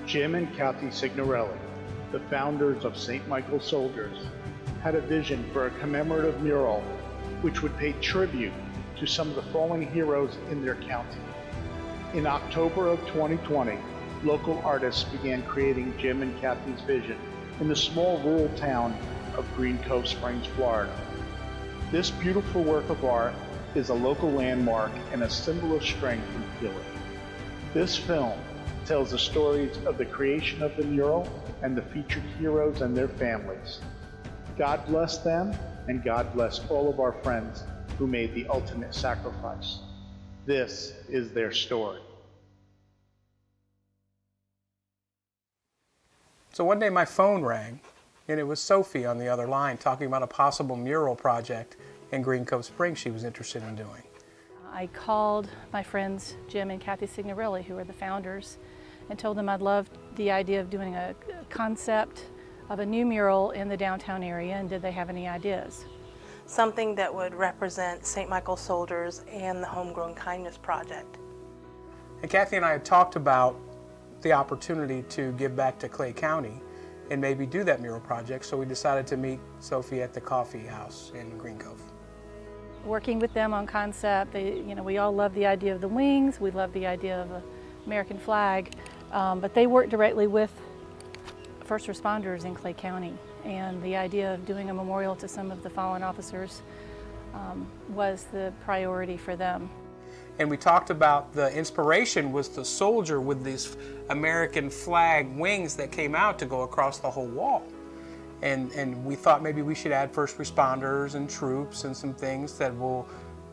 Jim and Kathy Signorile, the founders of St. Michael's Soldiers, had a vision for a commemorative mural which would pay tribute to some of the fallen heroes in their county. In October of 2020, local artists began creating Jim and Kathy's vision in the small rural town of Green Cove Springs, Florida. This beautiful work of art is a local landmark and a symbol of strength and healing. This film tells the stories of the creation of the mural and the featured heroes and their families. God bless them, and God bless all of our friends who made the ultimate sacrifice. This is their story. So one day my phone rang, and it was Sophie on the other line talking about a possible mural project in Green Cove Springs she was interested in doing. I called my friends Jim and Kathy Signorile, who are the founders, and told them I'd love the idea of doing a concept of a new mural in the downtown area, and did they have any ideas? Something that would represent St. Michael's Soldiers and the Homegrown Kindness Project. And Kathy and I had talked about the opportunity to give back to Clay County and maybe do that mural project, so we decided to meet Sophie at the coffee house in Green Cove. Working with them on concept, we all love the idea of the wings, we love the idea of an American flag, but they work directly with first responders in Clay County, and the idea of doing a memorial to some of the fallen officers was the priority for them. And we talked about the inspiration was the soldier with these American flag wings that came out to go across the whole wall. And we thought maybe we should add first responders and troops and some things that will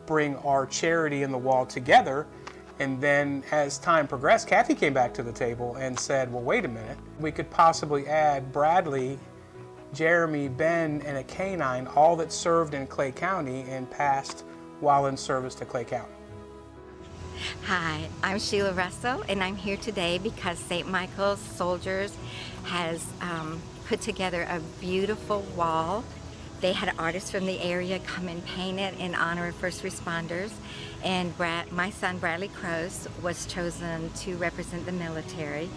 bring our charity and the wall together. And then as time progressed, Kathy came back to the table and said, well, wait a minute, we could possibly add Bradley, Jeremy, Ben, and a canine, all that served in Clay County and passed while in service to Clay County. Hi, I'm Shelia Russell, and I'm here today because St. Michael's Soldiers has put together a beautiful wall. They had artists from the area come and paint it in honor of first responders, and my son Bradley Crouse was chosen to represent the military,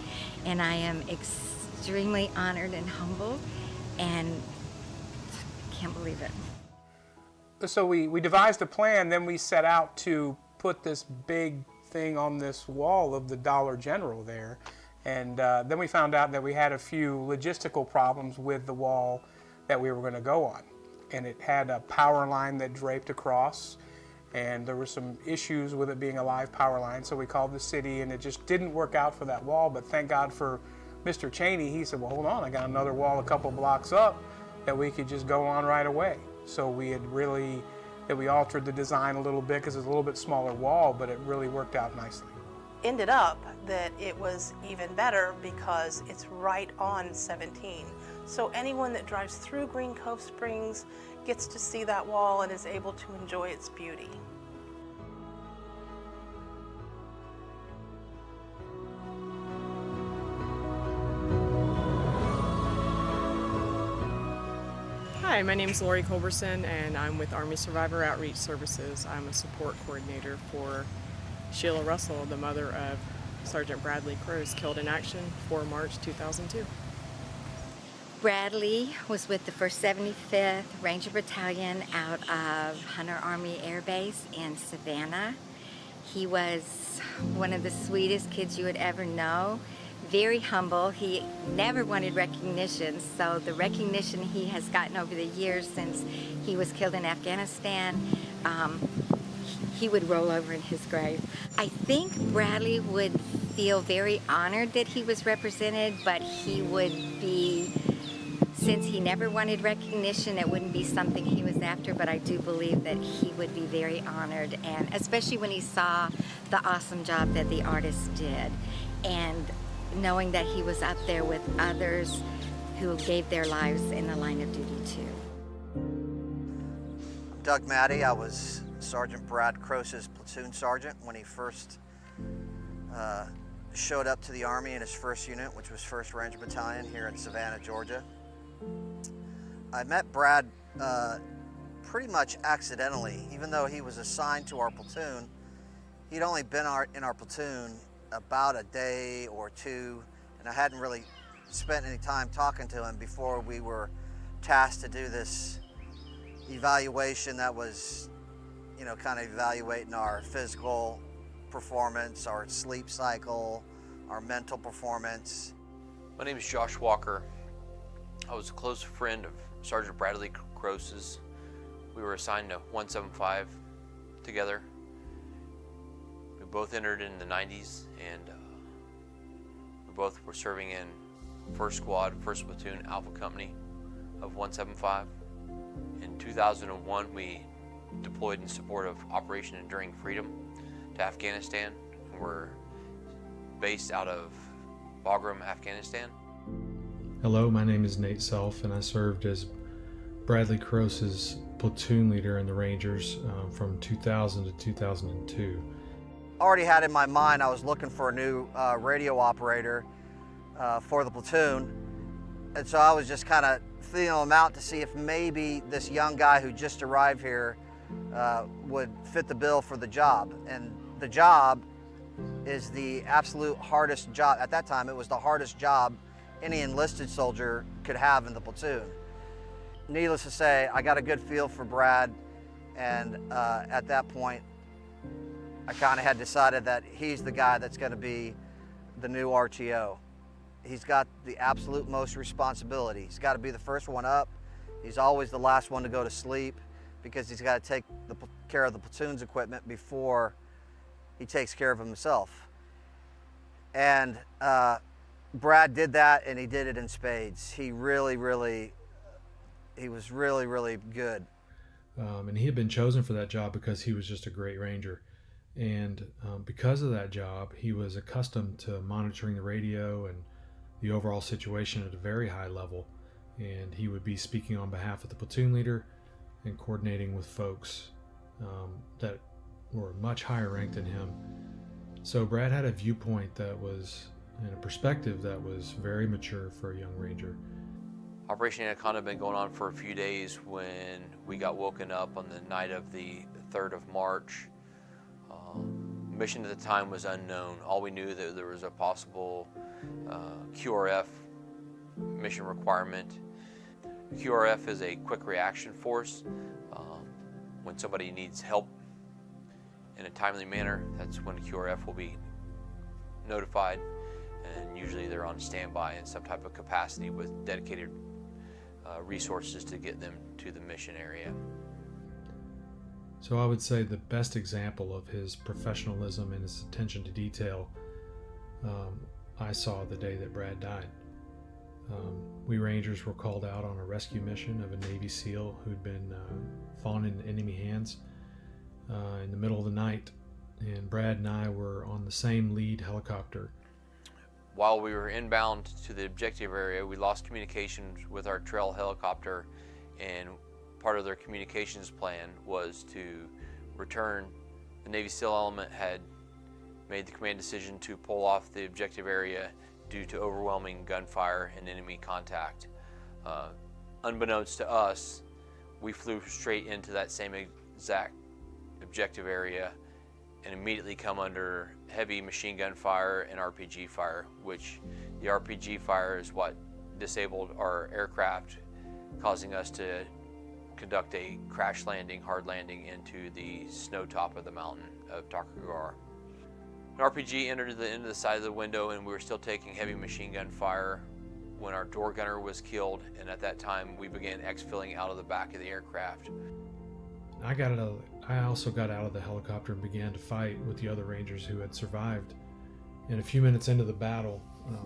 and I am extremely honored and humbled and can't believe it. So we devised a plan, then we set out to put this big thing on this wall of the Dollar General there. And then we found out that we had a few logistical problems with the wall that we were going to go on. And it had a power line that draped across, and there were some issues with it being a live power line, so we called the city, and it just didn't work out for that wall. But thank God for Mr. Cheney. He said, well, hold on, I got another wall a couple blocks up that we could just go on right away. So we altered the design a little bit because it's a little bit smaller wall, but it really worked out nicely. Ended up that it was even better because it's right on 17. So anyone that drives through Green Cove Springs gets to see that wall and is able to enjoy its beauty. Hi, my name is Lori Cuberson, and I'm with Army Survivor Outreach Services. I'm a support coordinator for Shelia Russell, the mother of Sergeant Bradley Crouse, killed in action 4 March 2002. Bradley was with the 1st 75th Ranger Battalion out of Hunter Army Air Base in Savannah. He was one of the sweetest kids you would ever know. Very humble. He never wanted recognition, so the recognition he has gotten over the years since he was killed in Afghanistan, he would roll over in his grave. I think Bradley would feel very honored that he was represented, but he would be, since he never wanted recognition, it wouldn't be something he was after, but I do believe that he would be very honored, and especially when he saw the awesome job that the artists did, and knowing that he was up there with others who gave their lives in the line of duty too. I'm Doug Maddi. I was Sergeant Brad Crouse's platoon sergeant when he first showed up to the Army in his first unit, which was 1st Ranger Battalion here in Savannah, Georgia. I met Brad pretty much accidentally. Even though he was assigned to our platoon, he'd only been in our platoon about a day or two, and I hadn't really spent any time talking to him before we were tasked to do this evaluation that was, you know, kind of evaluating our physical performance, our sleep cycle, our mental performance. My name is Josh Walker. I was a close friend of Sergeant Bradley Croce's. We were assigned to 175 together. We both entered in the 90s, and we both were serving in 1st Squad, 1st Platoon, Alpha Company of 175. In 2001, we deployed in support of Operation Enduring Freedom to Afghanistan. We're based out of Bagram, Afghanistan. Hello, my name is Nate Self, and I served as Bradley Croce's platoon leader in the Rangers from 2000 to 2002. Already had in my mind I was looking for a new radio operator for the platoon, and so I was just kind of feeling them out to see if maybe this young guy who just arrived here would fit the bill for the job. And the job is the absolute hardest job. At that time, it was the hardest job any enlisted soldier could have in the platoon. Needless to say, I got a good feel for Brad, and at that point, I kind of had decided that he's the guy that's going to be the new RTO. He's got the absolute most responsibility. He's got to be the first one up. He's always the last one to go to sleep because he's got to take care of the platoon's equipment before he takes care of himself. And Brad did that, and he did it in spades. He was really good. And he had been chosen for that job because he was just a great Ranger. And because of that job, he was accustomed to monitoring the radio and the overall situation at a very high level. And he would be speaking on behalf of the platoon leader and coordinating with folks that were much higher ranked than him. So Brad had a viewpoint that was, and a perspective that was very mature for a young Ranger. Operation Anaconda had been going on for a few days when we got woken up on the night of the 3rd of March. Mission at the time was unknown. All we knew that there was a possible QRF mission requirement. QRF is a quick reaction force. When somebody needs help in a timely manner, that's when QRF will be notified, and usually they're on standby in some type of capacity with dedicated resources to get them to the mission area. So I would say the best example of his professionalism and his attention to detail I saw the day that Brad died. We Rangers were called out on a rescue mission of a Navy SEAL who'd been fallen into enemy hands in the middle of the night, and Brad and I were on the same lead helicopter. While we were inbound to the objective area, we lost communications with our trail helicopter, and part of their communications plan was to return. The Navy SEAL element had made the command decision to pull off the objective area due to overwhelming gunfire and enemy contact. Unbeknownst to us, we flew straight into that same exact objective area and immediately come under heavy machine gun fire and RPG fire, which the RPG fire is what disabled our aircraft, causing us to conduct a crash landing, hard landing into the snow top of the mountain of Takagar. An RPG entered into the side of the window, and we were still taking heavy machine gun fire when our door gunner was killed, and at that time we began exfilling out of the back of the aircraft. I also got out of the helicopter and began to fight with the other Rangers who had survived. And a few minutes into the battle,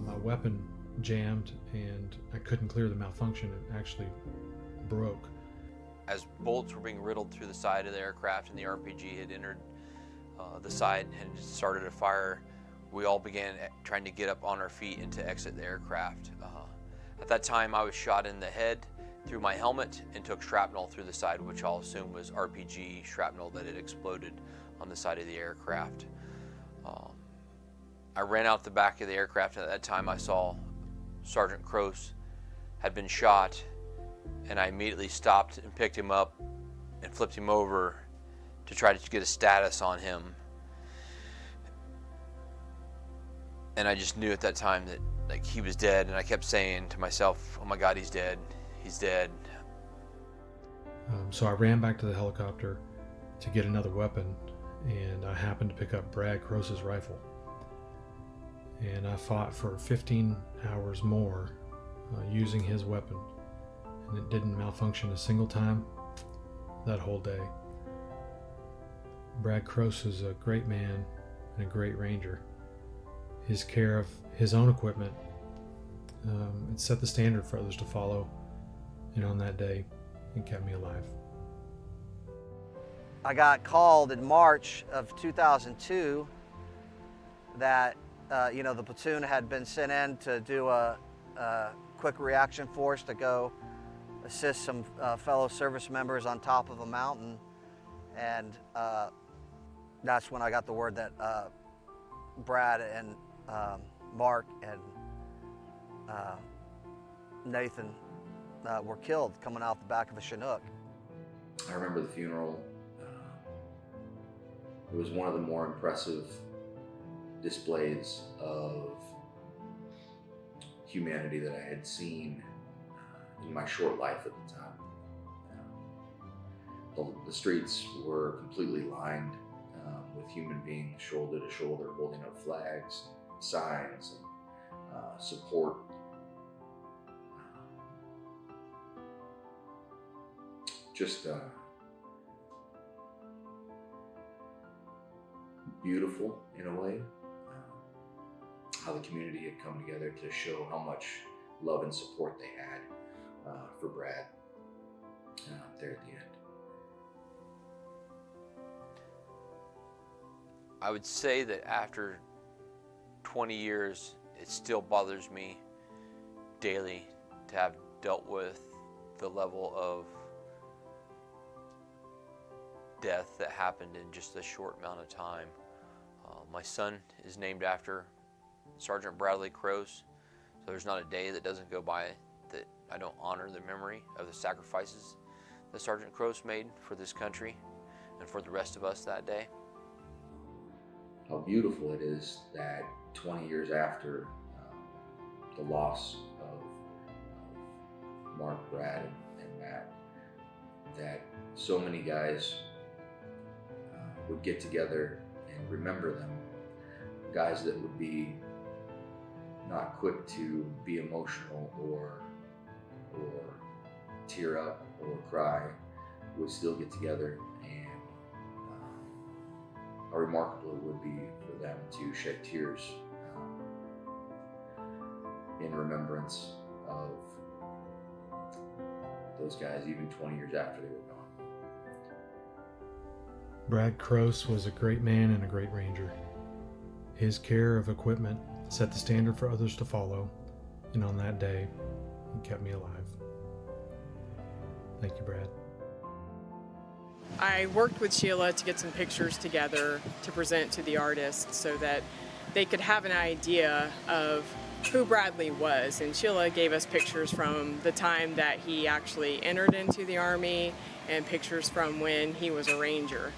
my weapon jammed and I couldn't clear the malfunction. It actually broke. As bullets were being riddled through the side of the aircraft and the RPG had entered the side and started a fire, we all began trying to get up on our feet and to exit the aircraft. At that time, I was shot in the head through my helmet and took shrapnel through the side, which I'll assume was RPG shrapnel that had exploded on the side of the aircraft. I ran out the back of the aircraft, and at that time I saw Sergeant Croce had been shot, and I immediately stopped and picked him up and flipped him over to try to get a status on him. And I just knew at that time that like he was dead, and I kept saying to myself, oh my God, he's dead, he's dead. So I ran back to the helicopter to get another weapon, and I happened to pick up Brad Croce's rifle. And I fought for 15 hours more using his weapon, and it didn't malfunction a single time that whole day. Brad Croce is a great man and a great ranger. His care of his own equipment, it set the standard for others to follow, and on that day, it kept me alive. I got called in March of 2002 that the platoon had been sent in to do a quick reaction force to go assist some fellow service members on top of a mountain, and that's when I got the word that Brad and Mark and Nathan were killed coming out the back of a Chinook. I remember the funeral. It was one of the more impressive displays of humanity that I had seen in my short life at the time. The streets were completely lined with human beings shoulder to shoulder holding up flags, signs, and support. Just beautiful in a way, how the community had come together to show how much love and support they had for Brad there at the end. I would say that after 20 years, it still bothers me daily to have dealt with the level of death that happened in just a short amount of time. My son is named after Sergeant Bradley Croce, so there's not a day that doesn't go by that I don't honor the memory of the sacrifices that Sergeant Croce made for this country and for the rest of us that day. How beautiful it is that 20 years after the loss of Mark, Brad, and Matt, that so many guys would get together and remember them. Guys that would be not quick to be emotional or tear up or cry, would still get together, and how remarkable it would be for them to shed tears in remembrance of those guys even 20 years after they were gone. Brad Croce was a great man and a great ranger. His care of equipment set the standard for others to follow, and on that day, he kept me alive. Thank you, Brad. I worked with Shelia to get some pictures together to present to the artists so that they could have an idea of who Bradley was. And Shelia gave us pictures from the time that he actually entered into the Army and pictures from when he was a ranger.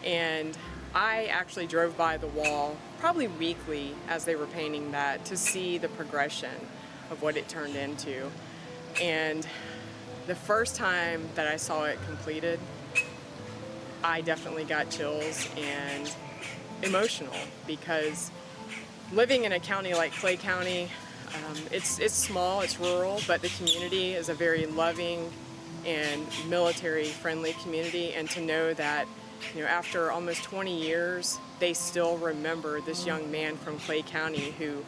And I actually drove by the wall probably weekly as they were painting that to see the progression of what it turned into. And the first time that I saw it completed, I definitely got chills and emotional, because living in a county like Clay County, it's small, it's rural, but the community is a very loving and military-friendly community, and to know that, after almost 20 years, they still remember this young man from Clay County who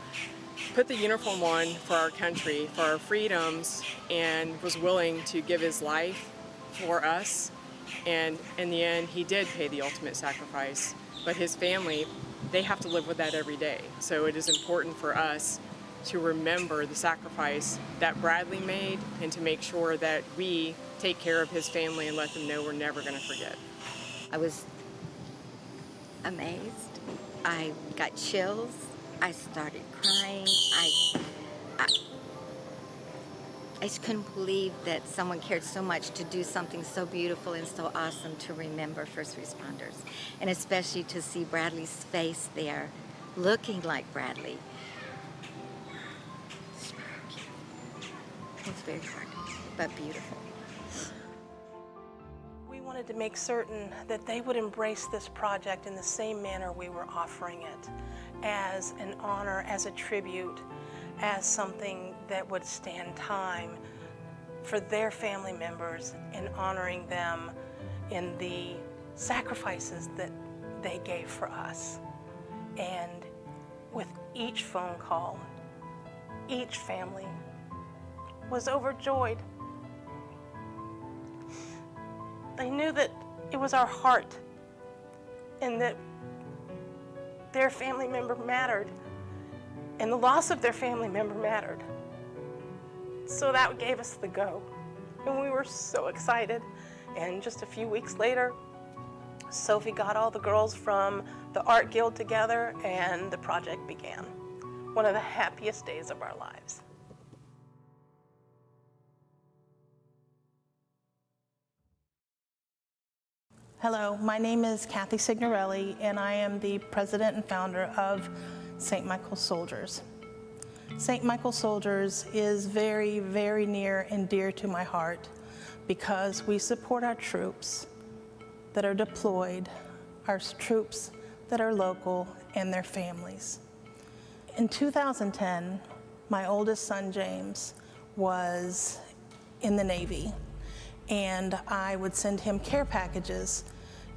put the uniform on for our country, for our freedoms, and was willing to give his life for us. And in the end, he did pay the ultimate sacrifice. But his family, they have to live with that every day. So it is important for us to remember the sacrifice that Bradley made, and to make sure that we take care of his family and let them know we're never going to forget. I was amazed. I got chills. I started crying. I just couldn't believe that someone cared so much to do something so beautiful and so awesome to remember first responders. And especially to see Bradley's face there, looking like Bradley. very hard, but beautiful. We wanted to make certain that they would embrace this project in the same manner we were offering it, as an honor, as a tribute, as something that would stand time for their family members in honoring them in the sacrifices that they gave for us. And with each phone call, each family was overjoyed. They knew that it was our heart and that their family member mattered, and the loss of their family member mattered. So that gave us the go, and we were so excited. And just a few weeks later, Sophie got all the girls from the art guild together, and the project began. One of the happiest days of our lives. Hello, my name is Kathy Signorile, and I am the president and founder of St. Michael's Soldiers. St. Michael's Soldiers is very, very near and dear to my heart because we support our troops that are deployed, our troops that are local, and their families. In 2010, my oldest son, James, was in the Navy, and I would send him care packages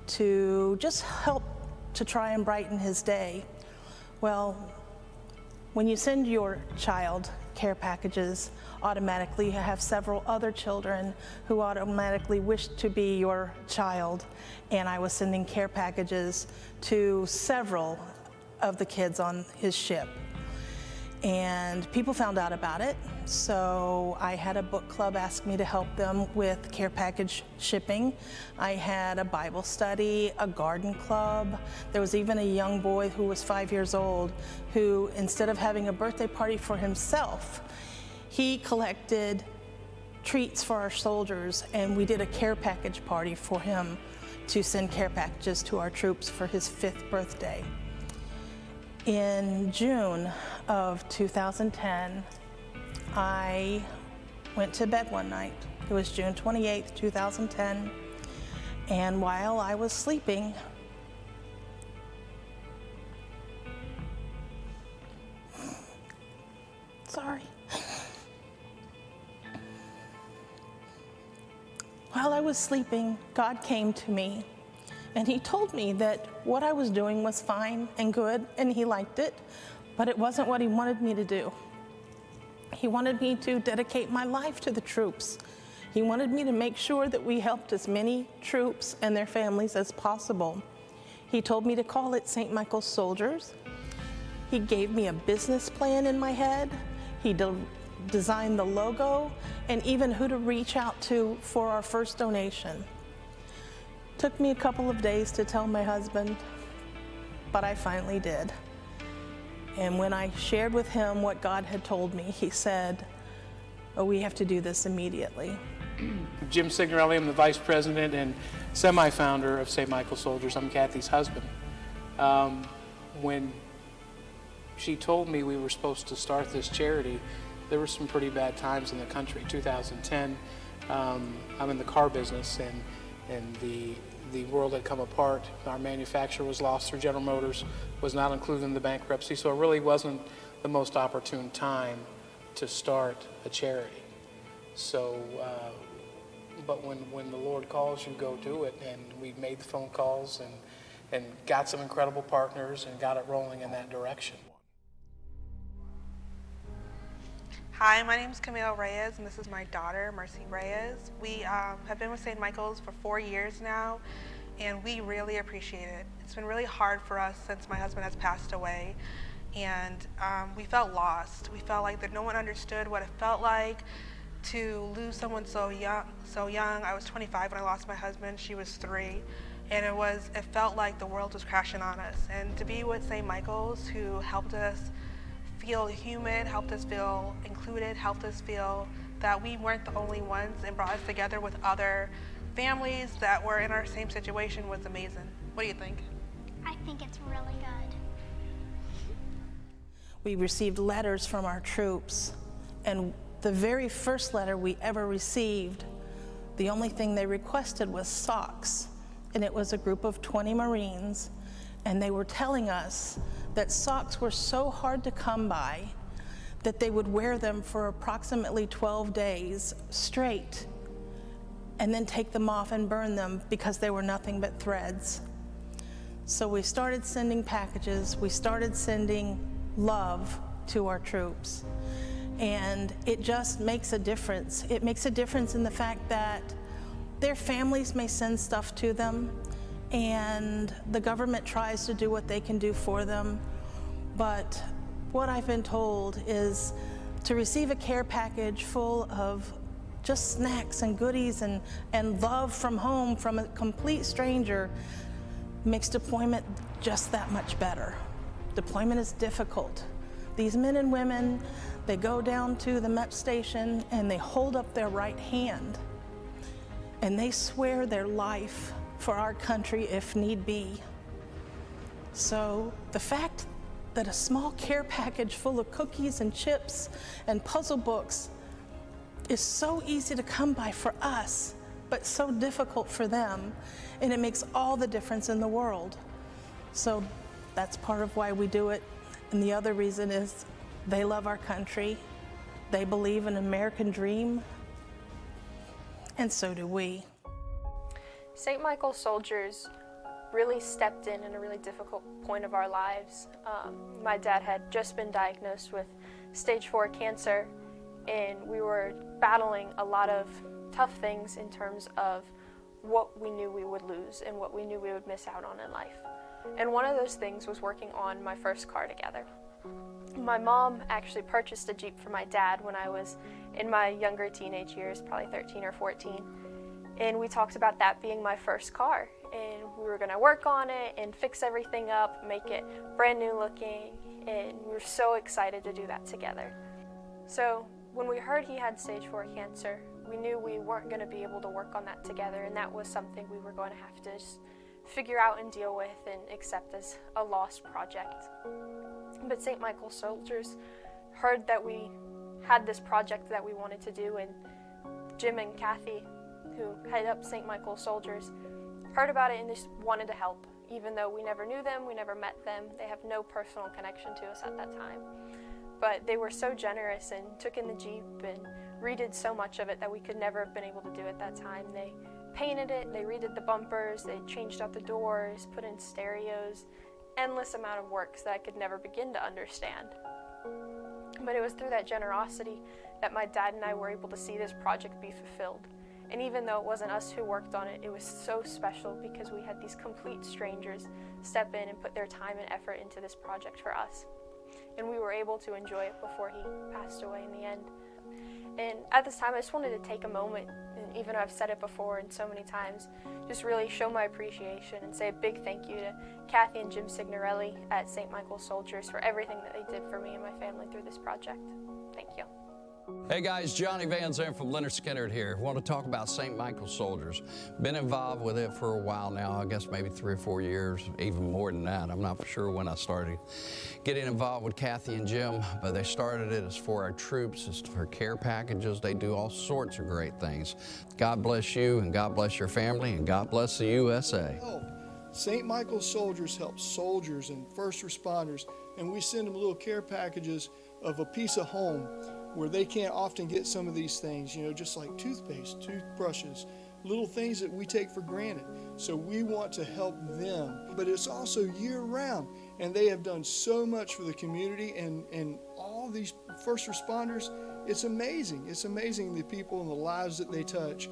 to just help to try and brighten his day. Well, when you send your child care packages, automatically you have several other children who automatically wish to be your child, and I was sending care packages to several of the kids on his ship. And people found out about it, so I had a book club ask me to help them with care package shipping. I had a Bible study, a garden club. There was even a young boy who was 5 years old who, instead of having a birthday party for himself, he collected treats for our soldiers, and we did a care package party for him to send care packages to our troops for his 5th birthday. In June of 2010, I went to bed one night. It was June 28th, 2010, and while I was sleeping, while I was sleeping, God came to me. And he told me that what I was doing was fine and good, and he liked it, but it wasn't what he wanted me to do. He wanted me to dedicate my life to the troops. He wanted me to make sure that we helped as many troops and their families as possible. He told me to call it St. Michael's Soldiers. He gave me a business plan in my head. He designed the logo and even who to reach out to for our first donation. Took me a couple of days to tell my husband, but I finally did. And when I shared with him what God had told me, he said, "Oh, we have to do this immediately." Jim Signorile, I'm the vice president and semi-founder of St. Michael's Soldiers. I'm Kathy's husband. When she told me we were supposed to start this charity, there were some pretty bad times in the country. 2010, I'm in the car business, and the world had come apart. Our manufacturer was lost through General Motors, was not included in the bankruptcy, so it really wasn't the most opportune time to start a charity. So, but when the Lord calls you, go do it, and we made the phone calls and got some incredible partners and got it rolling in that direction. Hi, my name is Camille Reyes, and this is my daughter, Mercy Reyes. We have been with St. Michael's for 4 years now, and we really appreciate it. It's been really hard for us since my husband has passed away, and we felt lost. We felt like that no one understood what it felt like to lose someone so young. I was 25 when I lost my husband. She was 3, and it felt like the world was crashing on us. And to be with St. Michael's, who helped us feel human, helped us feel included, helped us feel that we weren't the only ones, and brought us together with other families that were in our same situation, was amazing. What do you think? I think it's really good. We received letters from our troops, and the very first letter we ever received, the only thing they requested was socks. And it was a group of 20 Marines, and they were telling us that socks were so hard to come by that they would wear them for approximately 12 days straight and then take them off and burn them because they were nothing but threads. So we started sending packages, we started sending love to our troops. And it just makes a difference. It makes a difference in the fact that their families may send stuff to them, and the government tries to do what they can do for them. But what I've been told is to receive a care package full of just snacks and goodies and love from home from a complete stranger makes deployment just that much better. Deployment is difficult. These men and women, they go down to the MEP station and they hold up their right hand and they swear their life for our country if need be. So the fact that a small care package full of cookies and chips and puzzle books is so easy to come by for us, but so difficult for them, and it makes all the difference in the world. So that's part of why we do it. And the other reason is they love our country, they believe in an American dream, and so do we. St. Michael's soldiers really stepped in a really difficult point of our lives. My dad had just been diagnosed with stage 4 cancer, and we were battling a lot of tough things in terms of what we knew we would lose and what we knew we would miss out on in life. And one of those things was working on my first car together. My mom actually purchased a Jeep for my dad when I was in my younger teenage years, probably 13 or 14. And we talked about that being my first car. And we were gonna work on it and fix everything up, make it brand new looking. And we were so excited to do that together. So when we heard he had stage 4 cancer, we knew we weren't gonna be able to work on that together. And that was something we were going to have to just figure out and deal with and accept as a lost project. But St. Michael's soldiers heard that we had this project that we wanted to do, and Jim and Kathy, who head up St. Michael's soldiers, heard about it and just wanted to help. Even though we never knew them, we never met them, they have no personal connection to us at that time. But they were so generous and took in the Jeep and redid so much of it that we could never have been able to do at that time. They painted it, they redid the bumpers, they changed out the doors, put in stereos, endless amount of work that I could never begin to understand. But it was through that generosity that my dad and I were able to see this project be fulfilled. And even though it wasn't us who worked on it, it was so special because we had these complete strangers step in and put their time and effort into this project for us. And we were able to enjoy it before he passed away in the end. And at this time, I just wanted to take a moment, and even though I've said it before and so many times, just really show my appreciation and say a big thank you to Kathy and Jim Signorile at St. Michael's Soldiers for everything that they did for me and my family through this project. Thank you. Hey guys, Johnny Van Zandt from Leonard Skinner here. I want to talk about St. Michael's Soldiers. Been involved with it for a while now, I guess maybe 3 or 4 years, even more than that. I'm not for sure when I started getting involved with Kathy and Jim, but they started it as for our troops, it's for care packages. They do all sorts of great things. God bless you, and God bless your family, and God bless the USA. St. Michael's Soldiers help soldiers and first responders, and we send them little care packages of a piece of home where they can't often get some of these things, you know, just like toothpaste, toothbrushes, little things that we take for granted. So we want to help them, but it's also year-round, and they have done so much for the community and all these first responders. It's amazing. It's amazing the people and the lives that they touch.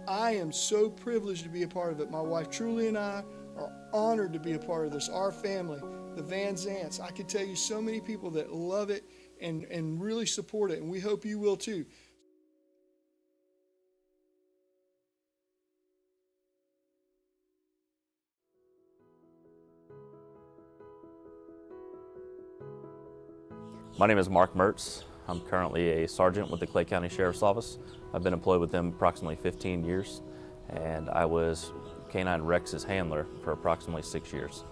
I am so privileged to be a part of it. My wife Truly and I are honored to be a part of this. Our family, the Van Zandts. I could tell you so many people that love it and really support it, and we hope you will too. My name is Mark Mertz. I'm currently a sergeant with the Clay County Sheriff's Office. I've been employed with them approximately 15 years, and I was K-9 Rex's handler for approximately 6 years.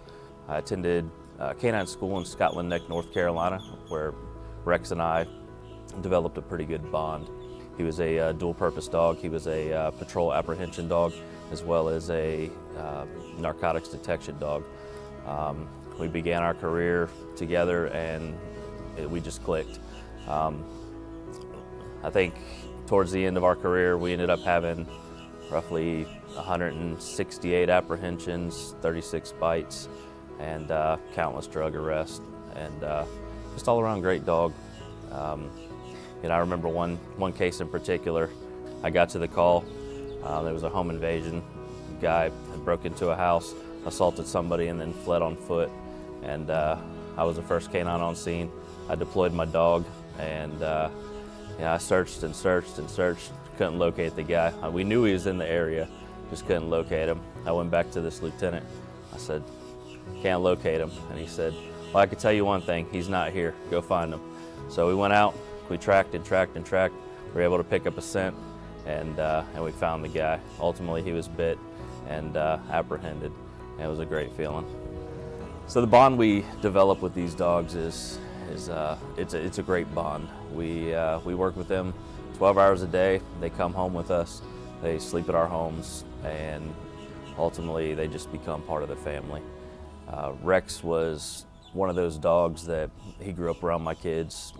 I attended K-9 school in Scotland Neck, North Carolina, where Rex and I developed a pretty good bond. He was a dual-purpose dog. He was a patrol apprehension dog as well as a narcotics detection dog. We began our career together and we just clicked. I think towards the end of our career, we ended up having roughly 168 apprehensions, 36 bites, and countless drug arrests, and just all around great dog. I remember one case in particular. I got to the call. There was a home invasion. A guy had broke into a house, assaulted somebody, and then fled on foot. And I was the first canine on scene. I deployed my dog, and I searched and searched and searched. Couldn't locate the guy. We knew he was in the area, just couldn't locate him. I went back to this lieutenant. I said, "Can't locate him." And he said, "Well, I can tell you one thing. He's not here. Go find him." So we went out. We tracked and tracked and tracked. We were able to pick up a scent, and we found the guy. Ultimately, he was bit and apprehended, and it was a great feeling. So the bond we develop with these dogs is it's a great bond. We work with them 12 hours a day. They come home with us. They sleep at our homes, and ultimately they just become part of the family. Rex was one of those dogs that he grew up around my kids,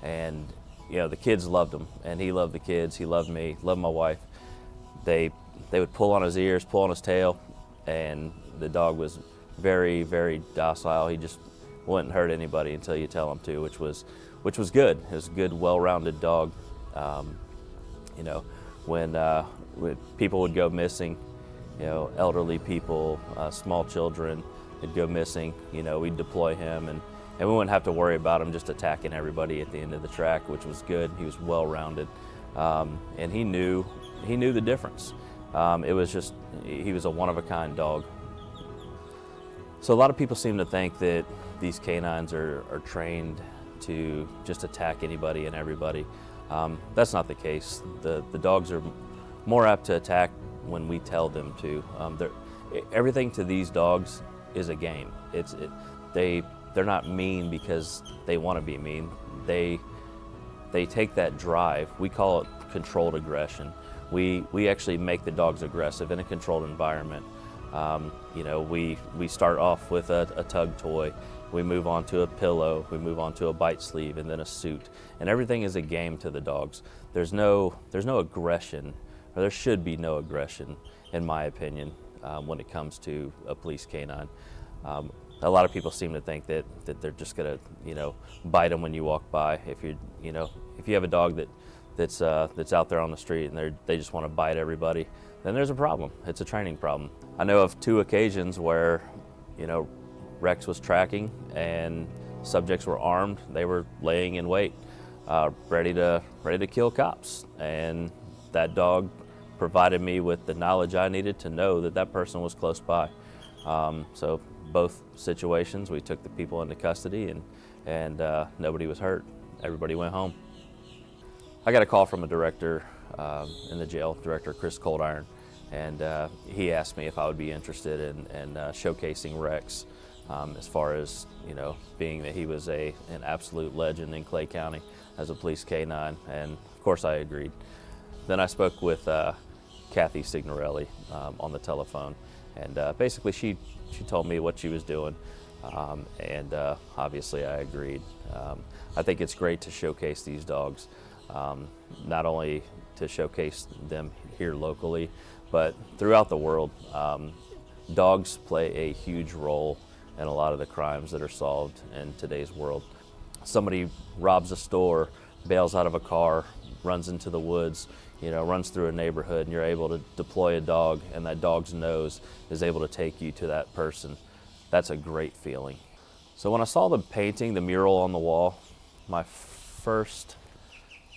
and the kids loved him, and he loved the kids. He loved me, loved my wife. They would pull on his ears, pull on his tail, and the dog was very, very docile. He just wouldn't hurt anybody until you tell him to, which was good. It was a good, well-rounded dog. When people would go missing, elderly people, small children, they'd go missing, we'd deploy him, and we wouldn't have to worry about him just attacking everybody at the end of the track, which was good. He was well-rounded, and he knew the difference. He was a one-of-a-kind dog. So a lot of people seem to think that these canines are trained to just attack anybody and everybody. That's not the case. The dogs are more apt to attack when we tell them to. Everything to these dogs is a game. They're not mean because they want to be mean. They take that drive. We call it controlled aggression. We actually make the dogs aggressive in a controlled environment. We start off with a tug toy. We move on to a pillow, we move on to a bite sleeve, and then a suit. And everything is a game to the dogs. There's no aggression, or there should be no aggression, in my opinion, when it comes to a police canine. A lot of people seem to think that they're just gonna, bite them when you walk by. If you have a dog that's out there on the street and they just want to bite everybody, then there's a problem. It's a training problem. I know of 2 occasions where, Rex was tracking and subjects were armed. They were laying in wait, ready to kill cops. And that dog provided me with the knowledge I needed to know that person was close by. So both situations, we took the people into custody, and nobody was hurt. Everybody went home. I got a call from a director in the jail, Director Chris Coldiron, and he asked me if I would be interested in showcasing Rex. As far as, being that he was an absolute legend in Clay County as a police canine, and of course I agreed. Then I spoke with Kathy Signorile on the telephone, and basically she told me what she was doing, and obviously I agreed. I think it's great to showcase these dogs, not only to showcase them here locally, but throughout the world. Dogs play a huge role in a lot of the crimes that are solved in today's world. Somebody robs a store, bails out of a car, runs into the woods, runs through a neighborhood, and you're able to deploy a dog, and that dog's nose is able to take you to that person. That's a great feeling. So when I saw the painting, the mural on the wall, my first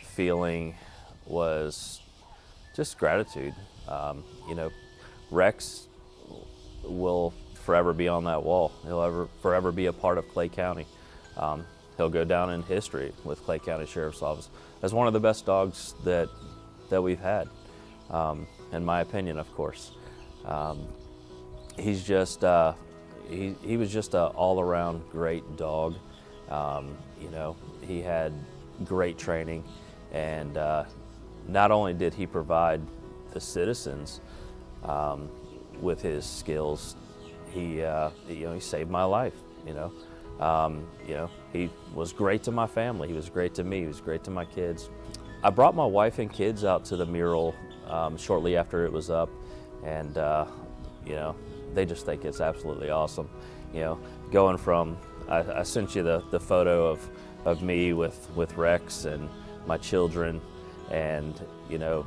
feeling was just gratitude. Rex will forever be on that wall. He'll forever be a part of Clay County. He'll go down in history with Clay County Sheriff's Office as one of the best dogs that we've had, in my opinion, of course. He was just an all-around great dog, You know, he had great training, and not only did he provide the citizens with his skills, he saved my life. You know, he was great to my family. He was great to me. He was great to my kids. I brought my wife and kids out to the mural shortly after it was up, and you know, they just think it's absolutely awesome. You know, going from I sent you the photo of me with Rex and my children, and you know,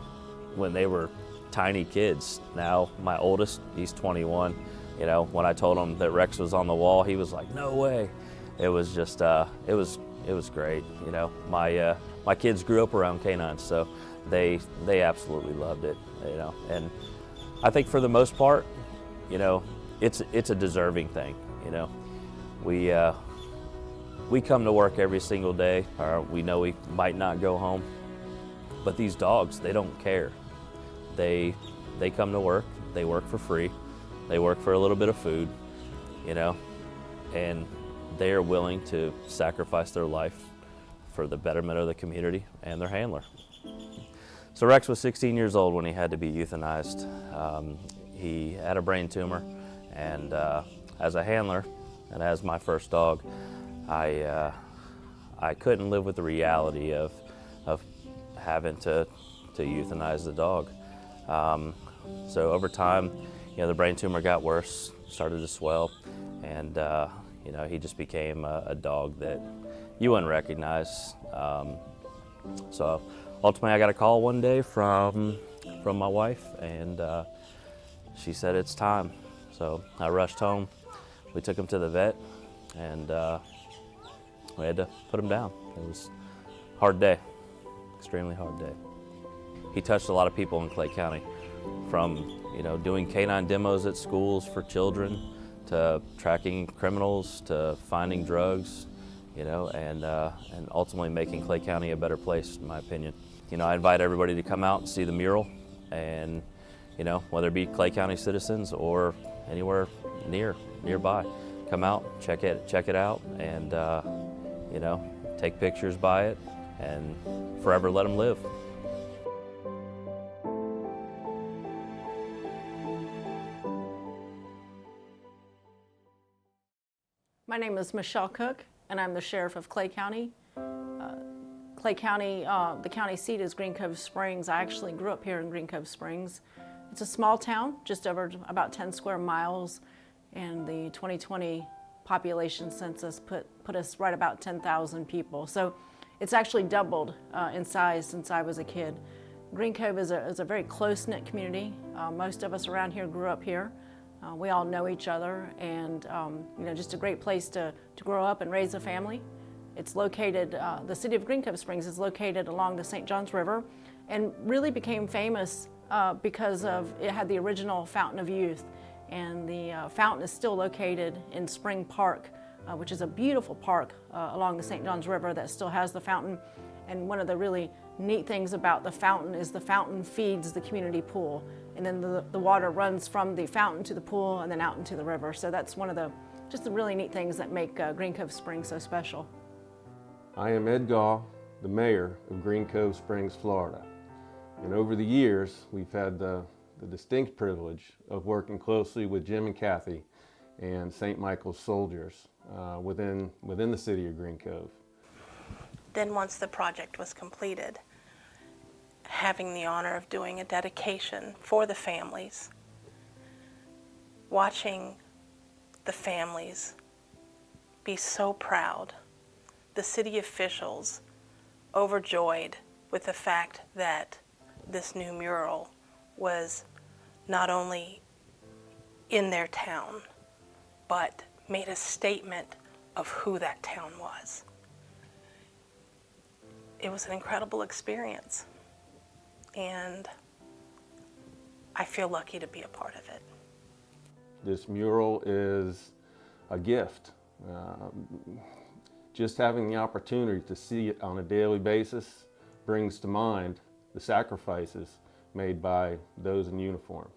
when they were tiny kids. Now my oldest, he's 21. You know, when I told him that Rex was on the wall, he was like, "No way!" It was just, it was great. You know, my kids grew up around canines, so they absolutely loved it. You know, and I think for the most part, you know, it's a deserving thing. You know, we come to work every single day, or we know we might not go home, but these dogs, they don't care. They come to work. They work for free. They work for a little bit of food, you know, and they are willing to sacrifice their life for the betterment of the community and their handler. So Rex was 16 years old when he had to be euthanized. He had a brain tumor, and as a handler and as my first dog, I couldn't live with the reality of having to euthanize the dog. So over time, you know, the brain tumor got worse, started to swell, and you know, he just became a dog that you wouldn't recognize. So ultimately, I got a call one day from my wife, and she said it's time. So I rushed home. We took him to the vet, and we had to put him down. It was a hard day, extremely hard day. He touched a lot of people in Clay County, from, you know, doing canine demos at schools for children, to tracking criminals, to finding drugs, you know, and ultimately making Clay County a better place, in my opinion. You know, I invite everybody to come out and see the mural, and, you know, whether it be Clay County citizens or anywhere nearby, come out, check it out, and you know, take pictures by it, and forever let them live. My name is Michelle Cook, and I'm the sheriff of Clay County. Clay County, the county seat is Green Cove Springs. I actually grew up here in Green Cove Springs. It's a small town, just over about 10 square miles, and the 2020 population census put us right about 10,000 people. So it's actually doubled in size since I was a kid. Green Cove is a very close-knit community. Most of us around here grew up here. We all know each other, and you know, just a great place to grow up and raise a family. It's located, the city of Green Cove Springs is located along the St. Johns River, and really became famous because of it had the original Fountain of Youth, and the fountain is still located in Spring Park, which is a beautiful park along the St. Johns River that still has the fountain. And one of the really neat things about the fountain is the fountain feeds the community pool, and then the water runs from the fountain to the pool and then out into the river. So that's one of the really neat things that make Green Cove Springs so special. I am Ed Gaw, the mayor of Green Cove Springs, Florida. And over the years, we've had the distinct privilege of working closely with Jim and Kathy and St. Michael's Soldiers within the city of Green Cove. Then once the project was completed, having the honor of doing a dedication for the families, watching the families be so proud, the city officials overjoyed with the fact that this new mural was not only in their town, but made a statement of who that town was. It was an incredible experience, and I feel lucky to be a part of it. This mural is a gift. Just having the opportunity to see it on a daily basis brings to mind the sacrifices made by those in uniform.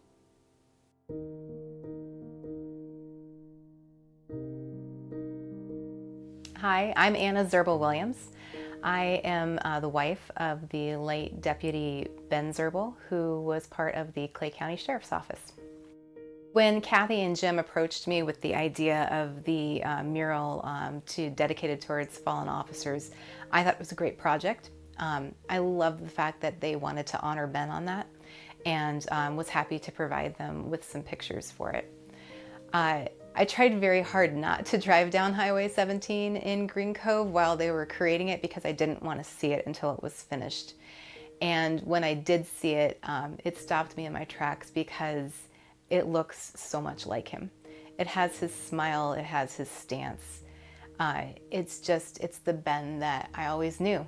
Hi, I'm Anna Zerbel-Williams. I am the wife of the late Deputy Ben Zerbel, who was part of the Clay County Sheriff's Office. When Kathy and Jim approached me with the idea of the mural dedicated towards fallen officers, I thought it was a great project. I love the fact that they wanted to honor Ben on that, and was happy to provide them with some pictures for it. I tried very hard not to drive down Highway 17 in Green Cove while they were creating it because I didn't want to see it until it was finished. And when I did see it, it stopped me in my tracks because it looks so much like him. It has his smile, it has his stance. It's the Ben that I always knew.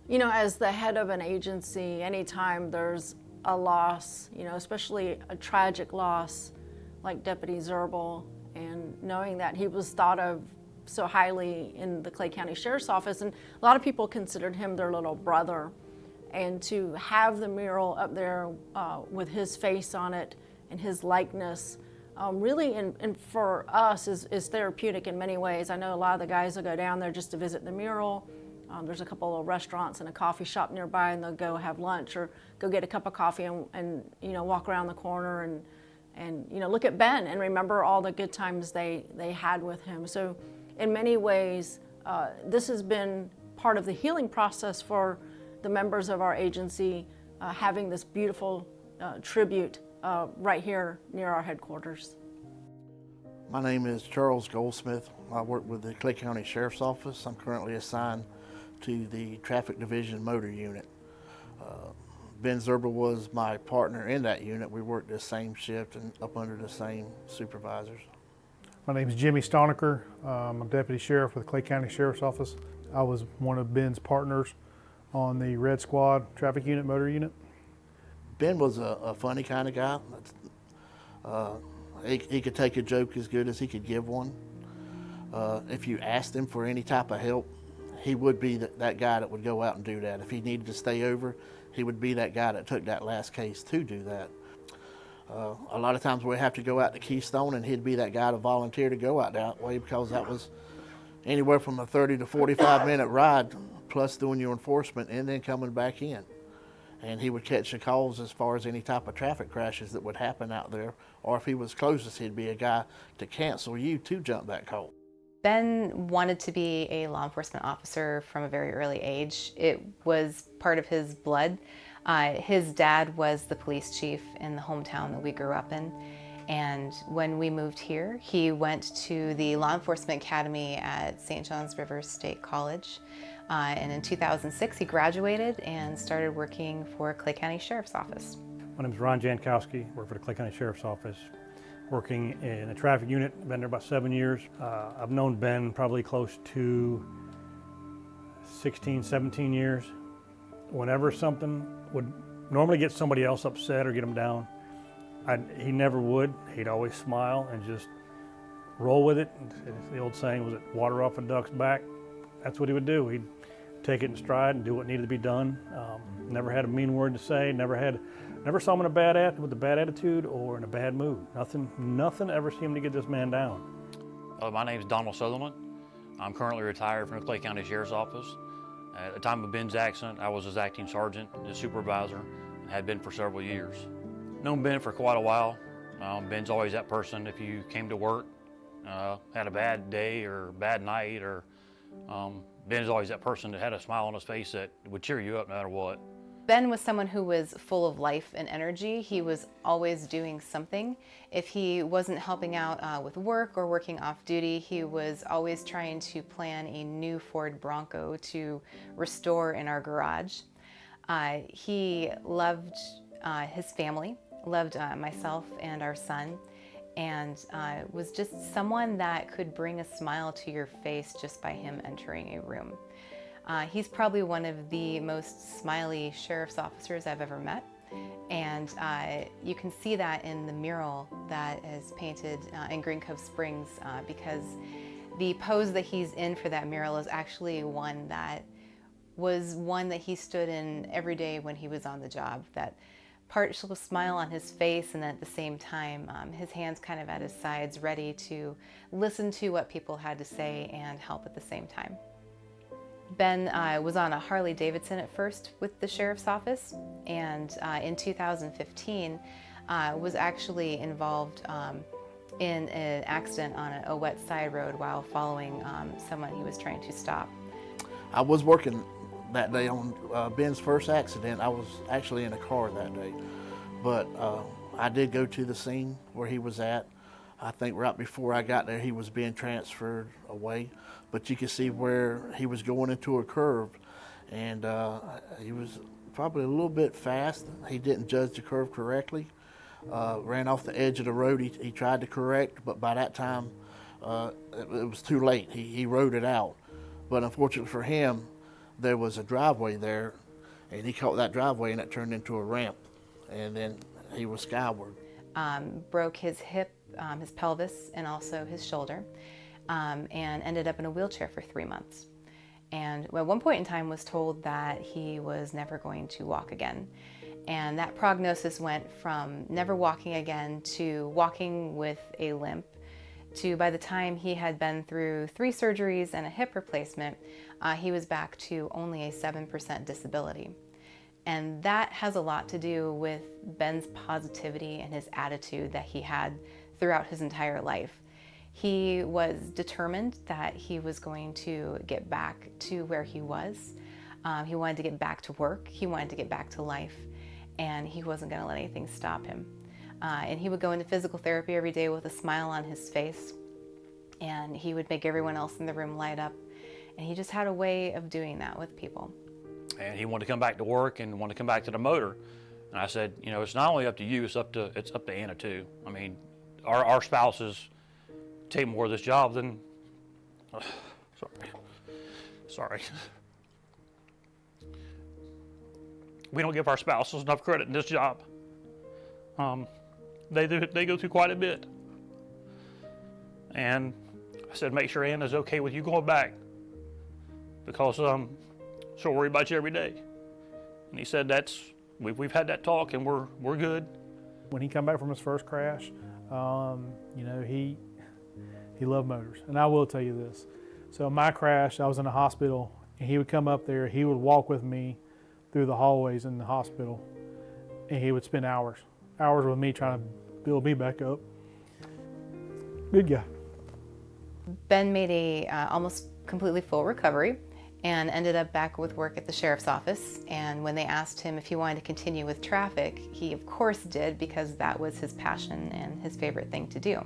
You know, as the head of an agency, anytime there's a loss, you know, especially a tragic loss like Deputy Zerbel, and knowing that he was thought of so highly in the Clay County Sheriff's Office, and a lot of people considered him their little brother, and to have the mural up there with his face on it and his likeness really, and for us, is therapeutic in many ways. I know a lot of the guys will go down there just to visit the mural. There's a couple of restaurants and a coffee shop nearby, and they'll go have lunch or go get a cup of coffee and you know, walk around the corner and you know, look at Ben and remember all the good times they had with him. So in many ways, this has been part of the healing process for the members of our agency, having this beautiful tribute right here near our headquarters. My name is Charles Goldsmith. I work with the Clay County Sheriff's Office. I'm currently assigned to the Traffic Division Motor Unit. Ben Zerbel was my partner in that unit. We worked the same shift and up under the same supervisors. My name is Jimmy Stonecker. I'm a Deputy Sheriff with the Clay County Sheriff's Office. I was one of Ben's partners on the Red Squad Traffic Unit Motor Unit. Ben was a funny kind of guy. He could take a joke as good as he could give one. If you asked him for any type of help, he would be that guy that would go out and do that. If he needed to stay over, he would be that guy that took that last case to do that. A lot of times we have to go out to Keystone, and he'd be that guy to volunteer to go out that way because that was anywhere from a 30 to 45 minute ride, plus doing your enforcement and then coming back in. And he would catch the calls as far as any type of traffic crashes that would happen out there, or if he was closest, he'd be a guy to cancel you to jump that call. Ben wanted to be a law enforcement officer from a very early age. It was part of his blood. His dad was the police chief in the hometown that we grew up in. And when we moved here, he went to the Law Enforcement Academy at St. John's River State College. And in 2006, he graduated and started working for Clay County Sheriff's Office. My name is Ron Jankowski. I work for the Clay County Sheriff's Office, working in a traffic unit. I've been there about 7 years. I've known Ben probably close to 16, 17 years. Whenever something would normally get somebody else upset or get them down, he never would. He'd always smile and just roll with it. The old saying was that water off a duck's back. That's what he would do. He'd take it in stride and do what needed to be done. Never had a mean word to say. Never saw him in with a bad attitude or in a bad mood. Nothing ever seemed to get this man down. My name is Donald Sutherland. I'm currently retired from the Clay County Sheriff's Office. At the time of Ben's accident, I was his acting sergeant, his supervisor, and had been for several years. Known Ben for quite a while. Ben's always that person if you came to work, had a bad day or bad night, or Ben's always that person that had a smile on his face that would cheer you up no matter what. Ben was someone who was full of life and energy. He was always doing something. If he wasn't helping out with work or working off duty, he was always trying to plan a new Ford Bronco to restore in our garage. He loved his family, loved myself and our son, and was just someone that could bring a smile to your face just by him entering a room. He's probably one of the most smiley sheriff's officers I've ever met, and you can see that in the mural that is painted in Green Cove Springs, because the pose that he's in for that mural is actually one that he stood in every day when he was on the job. That partial smile on his face, and at the same time, his hands kind of at his sides, ready to listen to what people had to say and help at the same time. Ben was on a Harley Davidson at first with the sheriff's office, and in 2015 was actually involved in an accident on a wet side road while following someone he was trying to stop. I was working that day on Ben's first accident. I was actually in a car that day, but I did go to the scene where he was at. I think right before I got there, he was being transferred away, but you could see where he was going into a curve, and he was probably a little bit fast. He didn't judge the curve correctly. Ran off the edge of the road. He tried to correct, but by that time, it was too late. He rode it out. But unfortunately for him, there was a driveway there, and he caught that driveway, and it turned into a ramp, and then he was skyward. Broke his hip, his pelvis, and also his shoulder, and ended up in a wheelchair for 3 months. And at one point in time was told that he was never going to walk again. And that prognosis went from never walking again to walking with a limp, to by the time he had been through 3 surgeries and a hip replacement, he was back to only a 7% disability. And that has a lot to do with Ben's positivity and his attitude that he had throughout his entire life. He was determined that he was going to get back to where he was. He wanted to get back to work. He wanted to get back to life. And he wasn't going to let anything stop him. And he would go into physical therapy every day with a smile on his face, and he would make everyone else in the room light up. And he just had a way of doing that with people. And he wanted to come back to work and wanted to come back to the motor. And I said, you know, it's not only up to you, it's up to Anna too. I mean, our spouses take more of this job than, sorry. We don't give our spouses enough credit in this job. They go through quite a bit. And I said, make sure Anna's okay with you going back, because she'll worry about you every day. And he said, we've had that talk and we're good. When he come back from his first crash, you know, he loved motors. And I will tell you this. So my crash, I was in the hospital, and he would come up there, he would walk with me through the hallways in the hospital, and he would spend hours with me trying to build me back up. Good guy. Ben made a almost completely full recovery and ended up back with work at the sheriff's office. And when they asked him if he wanted to continue with traffic, he of course did, because that was his passion and his favorite thing to do.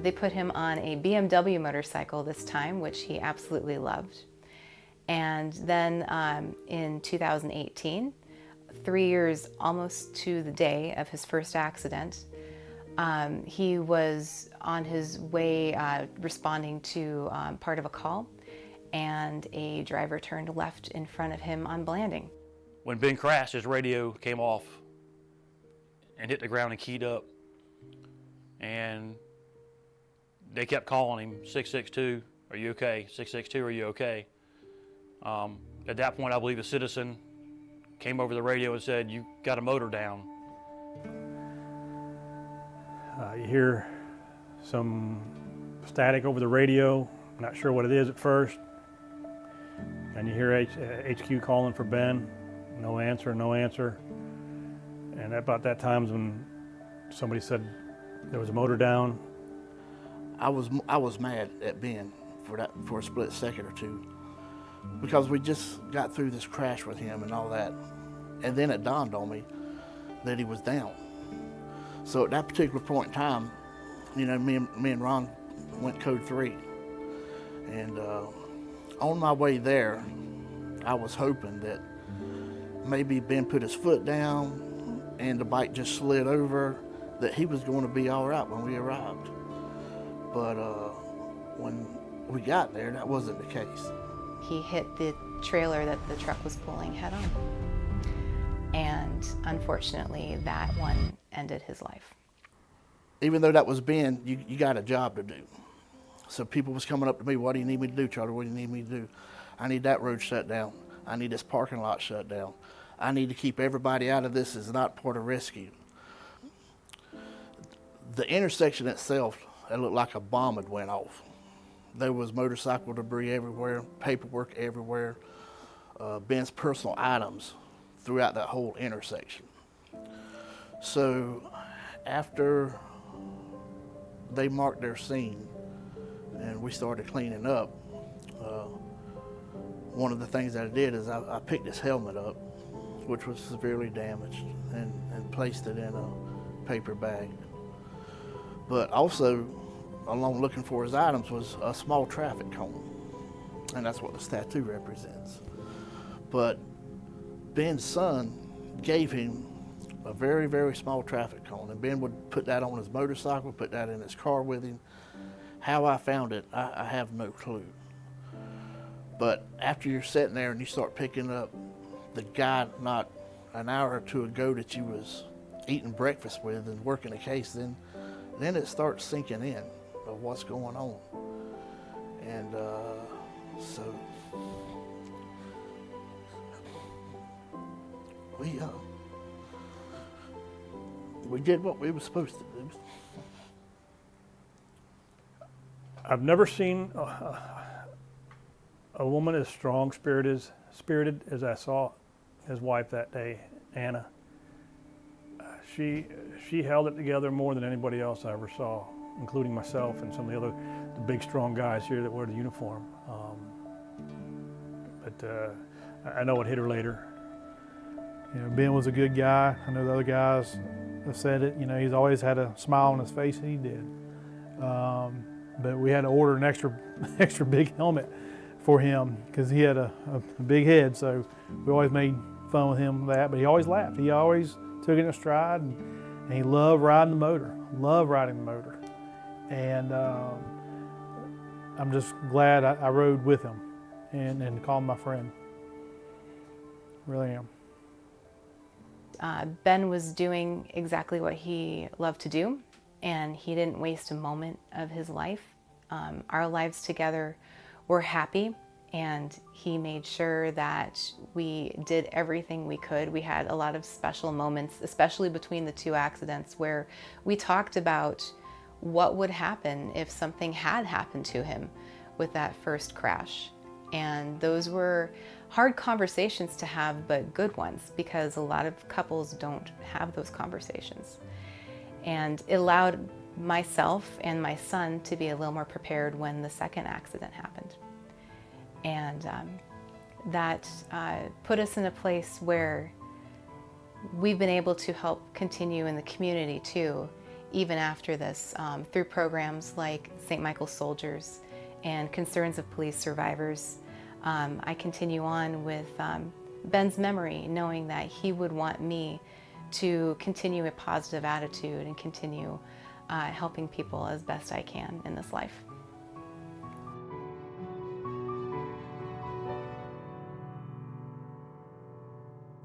They put him on a BMW motorcycle this time, which he absolutely loved. And then in 2018, 3 years almost to the day of his first accident, he was on his way responding to part of a call, and a driver turned left in front of him on Blanding. When Ben crashed, his radio came off and hit the ground and keyed up. And they kept calling him, 662, are you okay? 662, are you okay? At that point, I believe a citizen came over the radio and said, you got a motor down. You hear some static over the radio, not sure what it is at first. And you hear HQ calling for Ben, no answer, no answer. And about that time is when somebody said there was a motor down. I was mad at Ben for a split second or two, because we just got through this crash with him and all that. And then it dawned on me that he was down. So at that particular point in time, you know, me and Ron went code 3. And on my way there, I was hoping that maybe Ben put his foot down and the bike just slid over, that he was going to be all right when we arrived. But when we got there, that wasn't the case. He hit the trailer that the truck was pulling head on. And unfortunately, that one ended his life. Even though that was Ben, you got a job to do. So people was coming up to me, what do you need me to do, Charlie? What do you need me to do? I need that road shut down. I need this parking lot shut down. I need to keep everybody out of this is not part of rescue. The intersection itself, it looked like a bomb had went off. There was motorcycle debris everywhere, paperwork everywhere, Ben's personal items throughout that whole intersection. So after they marked their scene and we started cleaning up, one of the things that I did is I picked his helmet up, which was severely damaged, and placed it in a paper bag. But also, along looking for his items was a small traffic cone, and that's what this tattoo represents. But Ben's son gave him a very, very small traffic cone, and Ben would put that on his motorcycle, put that in his car with him. How I found it, I have no clue. But after you're sitting there and you start picking up the guy not an hour or two ago that you was eating breakfast with and working a case, then it starts sinking in of what's going on. And so we did what we were supposed to do. I've never seen a woman as strong-spirited as I saw his wife that day, Anna. She held it together more than anybody else I ever saw, including myself and some of the big, strong guys here that wear the uniform. But I know it hit her later. You know, Ben was a good guy. I know the other guys have said it. You know, he's always had a smile on his face, and he did. But we had to order an extra big helmet for him because he had a big head. So we always made fun with him with that. But he always laughed. He always took it in stride, and he loved riding the motor. And I'm just glad I rode with him and called him my friend. Really am. Ben was doing exactly what he loved to do, and he didn't waste a moment of his life. Our lives together were happy, and he made sure that we did everything we could. We had a lot of special moments, especially between the two accidents, where we talked about what would happen if something had happened to him with that first crash. And those were hard conversations to have, but good ones, because a lot of couples don't have those conversations. And it allowed myself and my son to be a little more prepared when the second accident happened. And that put us in a place where we've been able to help continue in the community too, even after this, through programs like St. Michael's Soldiers and Concerns of Police Survivors. I continue on with Ben's memory, knowing that he would want me to continue a positive attitude and continue helping people as best I can in this life.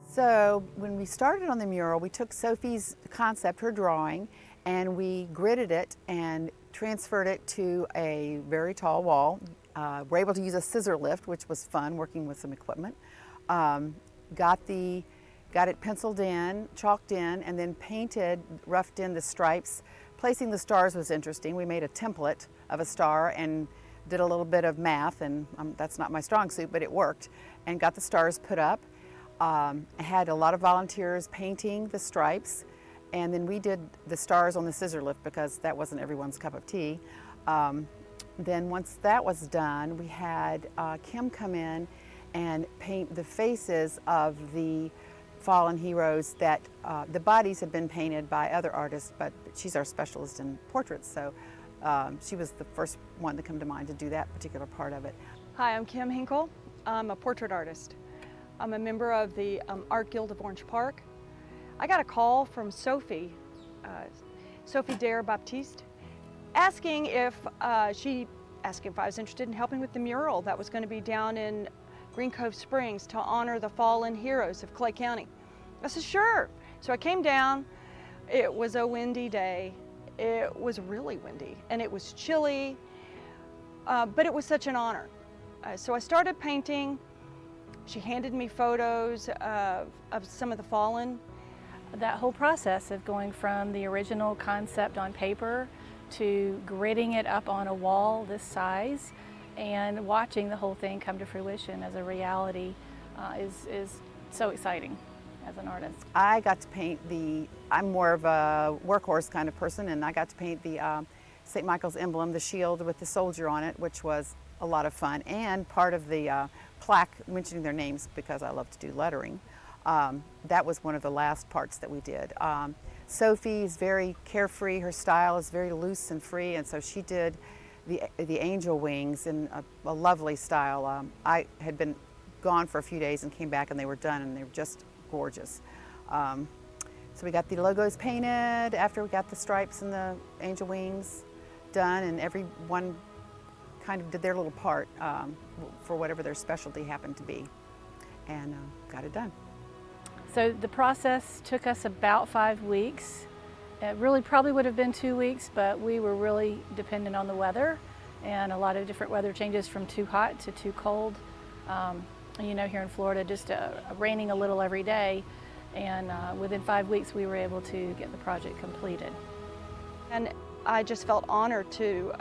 So when we started on the mural, we took Sophie's concept, her drawing, and we gridded it and transferred it to a very tall wall. We're able to use a scissor lift, which was fun, working with some equipment. Got it penciled in, chalked in, and then painted, roughed in the stripes. Placing the stars was interesting. We made a template of a star and did a little bit of math, and that's not my strong suit, but it worked, and got the stars put up. I had a lot of volunteers painting the stripes, and then we did the stars on the scissor lift because that wasn't everyone's cup of tea. Then once that was done, we had Kim come in and paint the faces of the fallen heroes that the bodies had been painted by other artists, but she's our specialist in portraits, so she was the first one to come to mind to do that particular part of it. Hi, I'm Kim Hinkle. I'm a portrait artist. I'm a member of the Art Guild of Orange Park. I got a call from Sophie Dare Baptiste, asking if I was interested in helping with the mural that was going to be down in Green Cove Springs to honor the fallen heroes of Clay County. I said, sure. So I came down. It was a windy day. It was really windy, and it was chilly, but it was such an honor. So I started painting, She handed me photos of some of the fallen. That whole process of going from the original concept on paper to gridding it up on a wall this size and watching the whole thing come to fruition as a reality is so exciting as an artist. I got to paint I'm more of a workhorse kind of person, and I got to paint the St. Michael's emblem, the shield with the soldier on it, which was a lot of fun, and part of the plaque mentioning their names because I love to do lettering. That was one of the last parts that we did. Sophie is very carefree, her style is very loose and free, and so she did the angel wings in a lovely style. I had been gone for a few days and came back and they were done, and they were just gorgeous. So we got the logos painted after we got the stripes and the angel wings done, and everyone kind of did their little part for whatever their specialty happened to be, and got it done. So the process took us about 5 weeks. It really probably would have been 2 weeks, but we were really dependent on the weather and a lot of different weather changes from too hot to too cold. You know, here in Florida, just raining a little every day, and within 5 weeks we were able to get the project completed. And I just felt honored to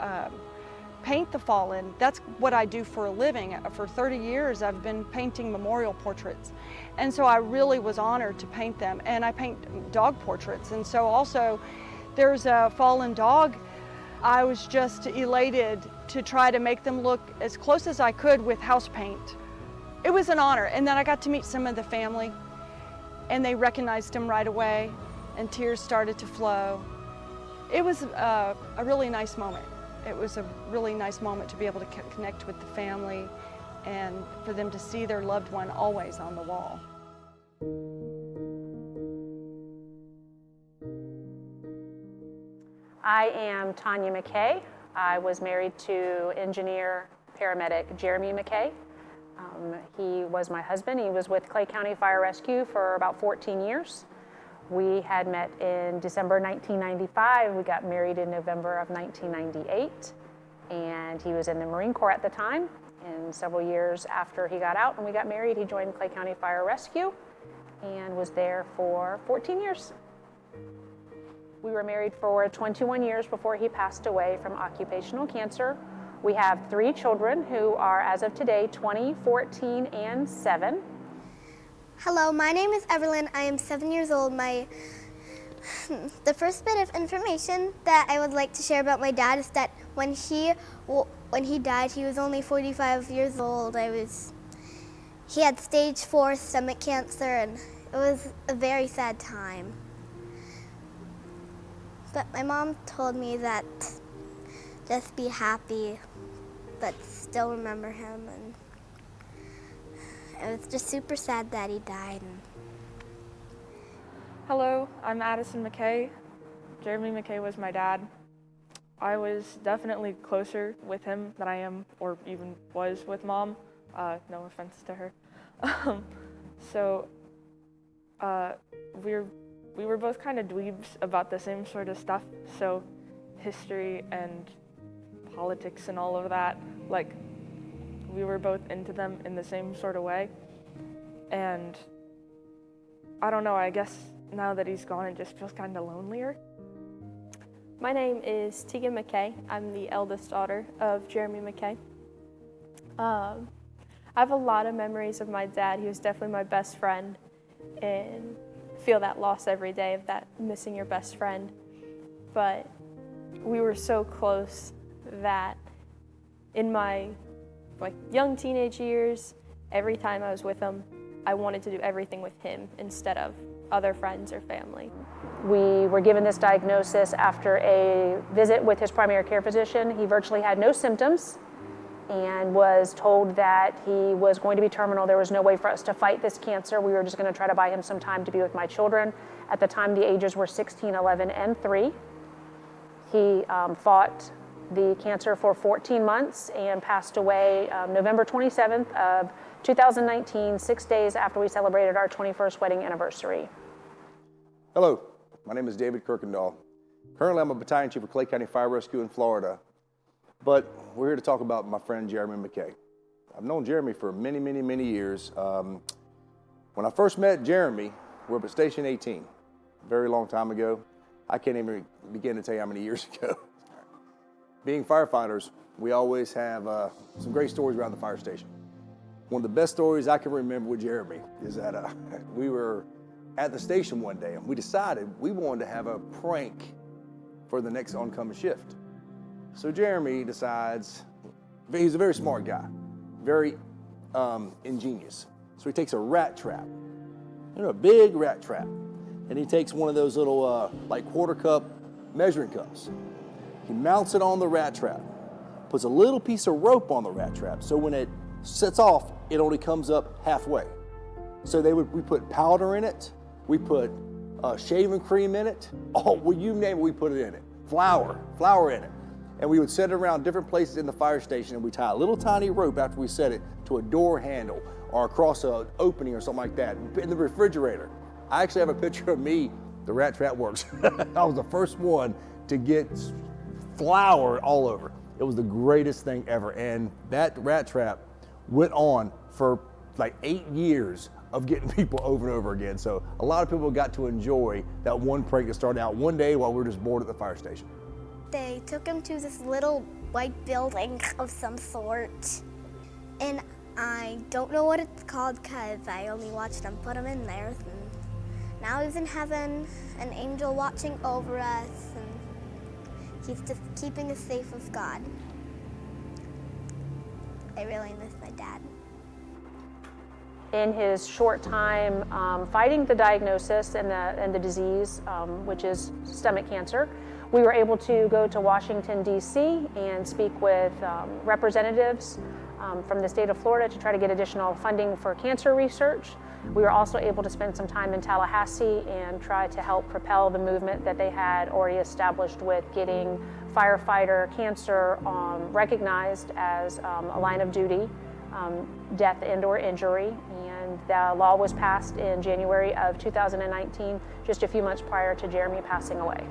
paint the fallen. That's what I do for a living. For 30 years I've been painting memorial portraits, and so I really was honored to paint them. And I paint dog portraits, and so also there's a fallen dog. I was just elated to try to make them look as close as I could with house paint. It was an honor, and then I got to meet some of the family, and they recognized him right away, and tears started to flow. It was a really nice moment. It was a really nice moment to be able to connect with the family and for them to see their loved one always on the wall. I am Tanya McKay. I was married to engineer paramedic Jeremy McKay. He was my husband. He was with Clay County Fire Rescue for about 14 years. We had met in December 1995. We got married in November of 1998. And he was in the Marine Corps at the time. And several years after he got out and we got married, he joined Clay County Fire Rescue and was there for 14 years. We were married for 21 years before he passed away from occupational cancer. We have 3 children who are, as of today, 20, 14, and 7. Hello, my name is Evelyn. I am 7 years old. The first bit of information that I would like to share about my dad is that when he died, he was only 45 years old. He had stage 4 stomach cancer, and it was a very sad time. But my mom told me that just be happy, but still remember him. And it was just super sad that he died. Hello, I'm Addison McKay. Jeremy McKay was my dad. I was definitely closer with him than I am, or even was with Mom. No offense to her. We were both kind of dweebs about the same sort of stuff. So history and politics and all of that, like, we were both into them in the same sort of way. And I don't know, I guess now that he's gone, it just feels kind of lonelier. My name is Tegan McKay. I'm the eldest daughter of Jeremy McKay. I have a lot of memories of my dad. He was definitely my best friend, and feel that loss every day of that missing your best friend. But we were so close that in my young teenage years, every time I was with him, I wanted to do everything with him instead of other friends or family. We were given this diagnosis after a visit with his primary care physician. He virtually had no symptoms and was told that he was going to be terminal. There was no way for us to fight this cancer. We were just going to try to buy him some time to be with my children. At the time, the ages were 16, 11, and 3. He fought the cancer for 14 months and passed away November 27th of 2019, 6 days after we celebrated our 21st wedding anniversary. Hello, my name is David Kirkendall. Currently, I'm a battalion chief of Clay County Fire Rescue in Florida, but we're here to talk about my friend Jeremy McKay. I've known Jeremy for many, many, many years. When I first met Jeremy, we were up at Station 18, a very long time ago. I can't even begin to tell you how many years ago. Being firefighters, we always have some great stories around the fire station. One of the best stories I can remember with Jeremy is that we were at the station one day and we decided we wanted to have a prank for the next oncoming shift. So Jeremy decides, he's a very smart guy, very ingenious. So he takes a rat trap, a big rat trap, and he takes one of those little like quarter cup measuring cups. He mounts it on the rat trap, puts a little piece of rope on the rat trap, so when it sets off, it only comes up halfway. So we put powder in it, we put shaving cream in it, you name it, we put it in it. Flour in it. And we would set it around different places in the fire station, and we tie a little tiny rope after we set it to a door handle or across an opening or something like that. In the refrigerator. I actually have a picture of me, the rat trap works. I was the first one to get flour all over. It was the greatest thing ever. And that rat trap went on for like 8 years of getting people over and over again. So a lot of people got to enjoy that one prank that started out one day while we were just bored at the fire station. They took him to this little white building of some sort. And I don't know what it's called because I only watched them put him in there. And now he's in heaven, an angel watching over us, and he's just keeping us safe with God. I really miss my dad. In his short time fighting the diagnosis and the disease, which is stomach cancer, we were able to go to Washington, D.C. and speak with representatives from the state of Florida to try to get additional funding for cancer research. We were also able to spend some time in Tallahassee and try to help propel the movement that they had already established with getting firefighter cancer recognized as a line of duty, death and or injury. And the law was passed in January of 2019, just a few months prior to Jeremy passing away.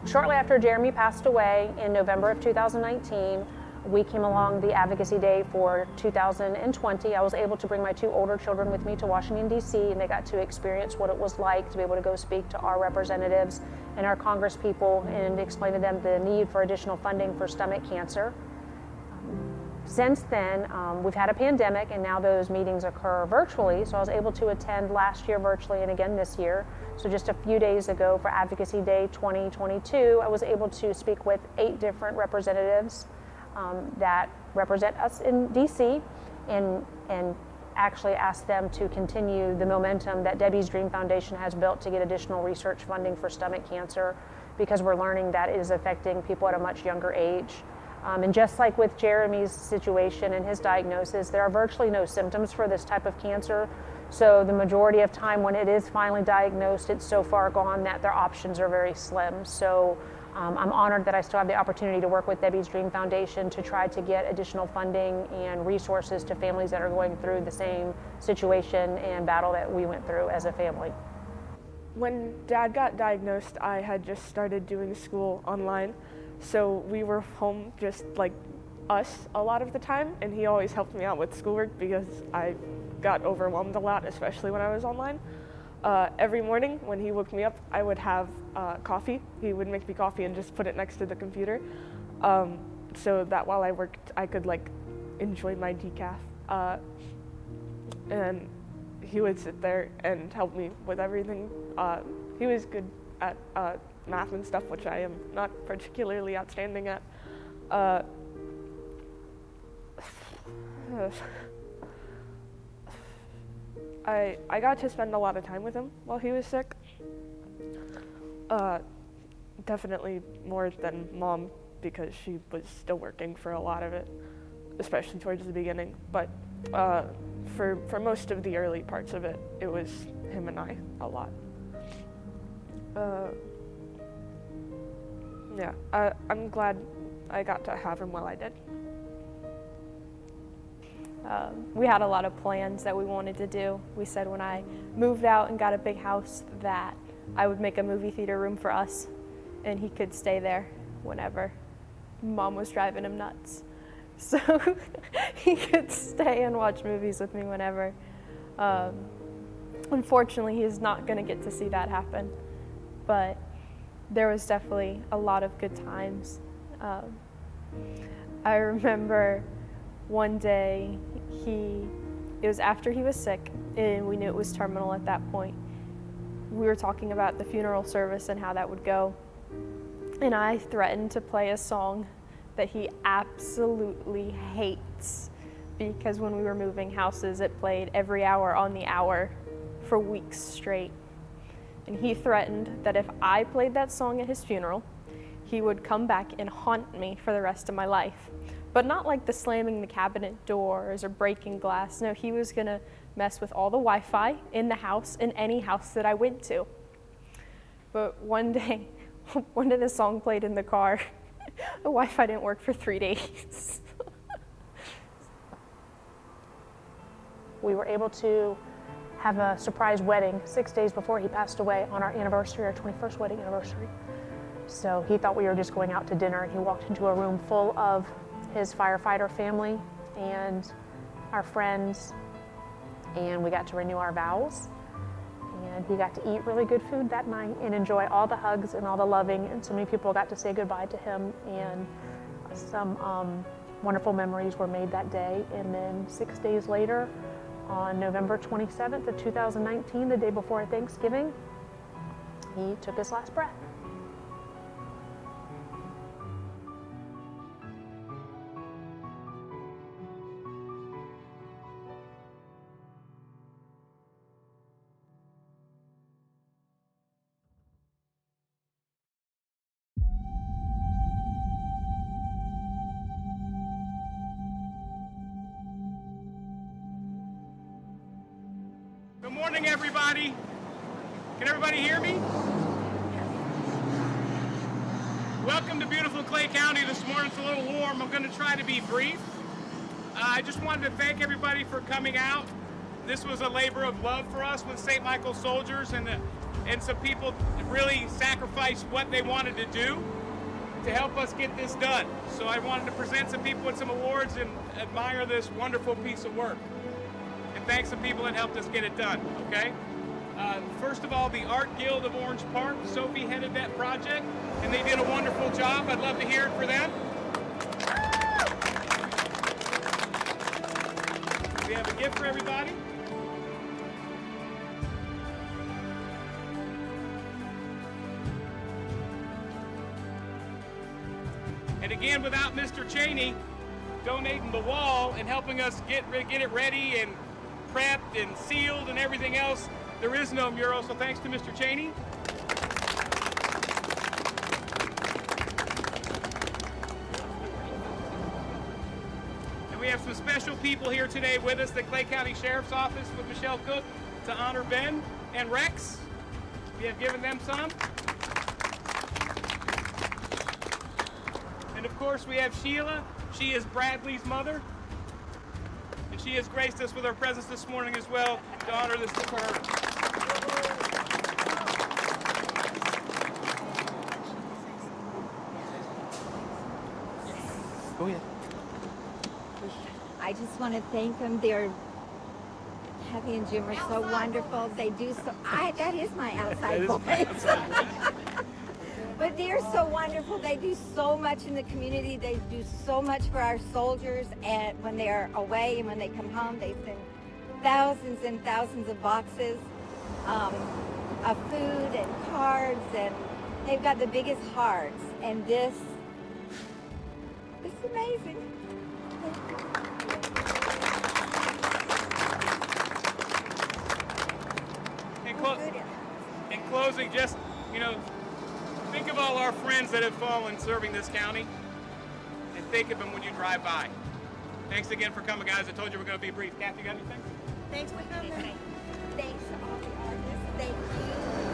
Shortly after Jeremy passed away in November of 2019, we came along the Advocacy Day for 2020. I was able to bring my 2 older children with me to Washington, D.C., and they got to experience what it was like to be able to go speak to our representatives and our Congress people and explain to them the need for additional funding for stomach cancer. Since then, we've had a pandemic, and now those meetings occur virtually, so I was able to attend last year virtually and again this year. So just a few days ago for Advocacy Day 2022, I was able to speak with 8 different representatives that represent us in DC and actually ask them to continue the momentum that Debbie's Dream Foundation has built to get additional research funding for stomach cancer, because we're learning that it is affecting people at a much younger age. And just like with Jeremy's situation and his diagnosis, there are virtually no symptoms for this type of cancer. So the majority of time when it is finally diagnosed, it's so far gone that their options are very slim. So I'm honored that I still have the opportunity to work with Debbie's Dream Foundation to try to get additional funding and resources to families that are going through the same situation and battle that we went through as a family. When Dad got diagnosed, I had just started doing school online. So we were home just like us a lot of the time, and he always helped me out with schoolwork because I got overwhelmed a lot, especially when I was online. Every morning when he woke me up, I would have coffee. He would make me coffee and just put it next to the computer, so that while I worked, I could like enjoy my decaf. And he would sit there and help me with everything. He was good at math and stuff, which I am not particularly outstanding at. I got to spend a lot of time with him while he was sick. Definitely more than Mom, because she was still working for a lot of it, especially towards the beginning. But for most of the early parts of it, it was him and I a lot. Yeah, I'm glad I got to have him while I did. We had a lot of plans that we wanted to do. We said when I moved out and got a big house that I would make a movie theater room for us and he could stay there whenever. Mom was driving him nuts. so he could stay and watch movies with me whenever. Unfortunately, he is not going to get to see that happen, but there was definitely a lot of good times. I remember one day, it was after he was sick, and we knew it was terminal at that point. We were talking about the funeral service and how that would go, and I threatened to play a song that he absolutely hates, because when we were moving houses, it played every hour on the hour for weeks straight. And he threatened that if I played that song at his funeral, he would come back and haunt me for the rest of my life. But not like the slamming the cabinet doors or breaking glass. No, he was gonna mess with all the Wi-Fi in the house, in any house that I went to. But one day, one day the song played in the car. The Wi-Fi didn't work for 3 days. We were able to have a surprise wedding 6 days before he passed away on our anniversary, our 21st wedding anniversary. So he thought we were just going out to dinner, and he walked into a room full of his firefighter family and our friends, and we got to renew our vows. And he got to eat really good food that night and enjoy all the hugs and all the loving, and so many people got to say goodbye to him, and some wonderful memories were made that day. And then 6 days later, on November 27th of 2019, the day before Thanksgiving, he took his last breath. Good morning, everybody. Can everybody hear me? Welcome to beautiful Clay County this morning. It's a little warm. I'm going to try to be brief. I just wanted to thank everybody for coming out. This was a labor of love for us with St. Michael Soldiers, and some people really sacrificed what they wanted to do to help us get this done. So I wanted to present some people with some awards and admire this wonderful piece of work. And thanks to people that helped us get it done, okay? First of all, the Art Guild of Orange Park. Sophie headed that project, and they did a wonderful job. I'd love to hear it for them. We have a gift for everybody. And again, without Mr. Cheney donating the wall and helping us get it ready and prepped and sealed and everything else, there is no mural, so thanks to Mr. Cheney. And we have some special people here today with us, the Clay County Sheriff's Office with Michelle Cook, to honor Ben and Rex. We have given them some. And of course we have Shelia. She is Bradley's mother. And she has graced us with her presence this morning as well to honor this for her. Go ahead. I just want to thank them. Kathy and Jim are so wonderful. They do so. That is my outside voice. But they're so wonderful. They do so much in the community. They do so much for our soldiers, and when they are away and when they come home, they send thousands and thousands of boxes of food and cards, and they've got the biggest hearts. And this is amazing. In closing, just, think of all our friends that have fallen serving this county, and think of them when you drive by. Thanks again for coming, guys. I told you we're going to be brief. Kathy, you got anything? Thanks for coming. Thanks to all the artists. Thank you.